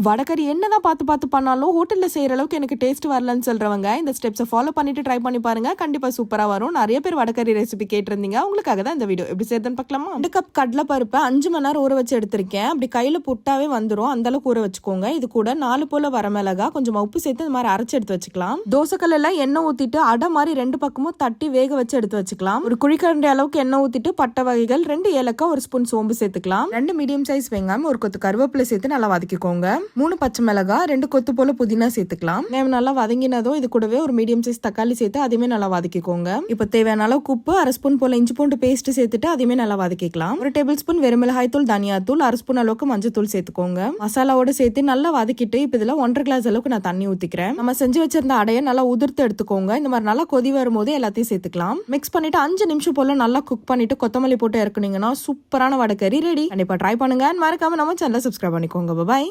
வடகறி என்னதான் பார்த்து பார்த்து பண்ணாலும் ஹோட்டல்ல செய்யற அளவுக்கு எனக்கு டேஸ்ட் வரலன்னு சொல்றவங்க இந்த ஸ்டெப்ஸை ஃபாலோ பண்ணிட்டு ட்ரை பண்ணி பாருங்க. கண்டிப்பா சூப்பரா வரும். நிறைய பேர் வடகறி ரெசிபி கேட்டிருந்தீங்க, உங்களுக்காக தான் இந்த வீடியோ. எப்படி செய்யறதுன்னு பார்க்கலாமா? 2 கப் கடலை பருப்பை 5 மணி நேரம் ஊற வச்சு எடுத்திருக்கேன். அப்படி கையில புட்டாவே வந்துடும், அந்த அளவுக்கு ஊற வச்சுக்கோங்க. இது கூட 4 போல வரமிளகா, கொஞ்சம் உப்பு சேர்த்து இந்த மாதிரி அரைச்சு எடுத்து வச்சுக்கலாம். தோசைக்கல்ல எண்ணெய் ஊத்திட்டு அடை மாதிரி 2 பக்கமும் தட்டி வேக வச்சு எடுத்து வச்சுக்கலாம். ஒரு குழிக்கரண்டி அளவுக்கு எண்ணெய் ஊத்திட்டு பட்டை வகைகள், 2 ஏலக்காய், 1 ஸ்பூன் சோம்பு சேர்த்துக்கலாம். 2 மீடியம் சைஸ் வெங்காயம், 1 கொத்து கருவேப்பிலை சேர்த்து நல்லா வதக்கிக்கோங்க. 3 பச்சை மிளகாய், 2 கொத்து போல புதினா சேர்த்துக்கலாம். நல்லா வதங்கினதும் இது கூடவே ஒரு மீடியம் சைஸ் தக்காளி சேர்த்து அதையுமே நல்லா வதக்கிக்கோங்க. இப்போ தேவையான அளவுக்கு உப்பு, 1/2 ஸ்பூன் போல இஞ்சி பூண்டு பேஸ்ட் சேர்த்துட்டு அதையுமே நல்லா வதக்கிக்கலாம். 1 டேபிள் ஸ்பூன் வெறுமிளகாய் தூள், தனியா தூள், 1/2 ஸ்பூன் அளவுக்கு மஞ்சள் தூள் சேர்த்துக்கோங்க. மசாலாவோட சேர்த்து நல்லா வதக்கிட்டு இப்போ இதுல 1.5 கிளாஸ் அளவுக்கு நான் தண்ணி ஊத்திக்கிறேன். நம்ம செஞ்சு வச்சிருந்த அடைய நல்லா உதிர்த்து எடுத்துக்கோங்க. இந்த மாதிரி நல்லா கொதி வரும்போது எல்லாத்தையும் சேர்த்துக்கலாம். மிக்ஸ் பண்ணிட்டு 5 நிமிஷம் போல நல்லா குக் பண்ணிட்டு கொத்தமல்லி போட்டு இறக்குனீங்கன்னா சூப்பரான வடகறி ரெடி. கண்டிப்பா ட்ரை பண்ணுங்க. மறக்காம நம்ம சேனலை சப்ஸ்கிரைப் பண்ணிக்கோங்க. பாய்.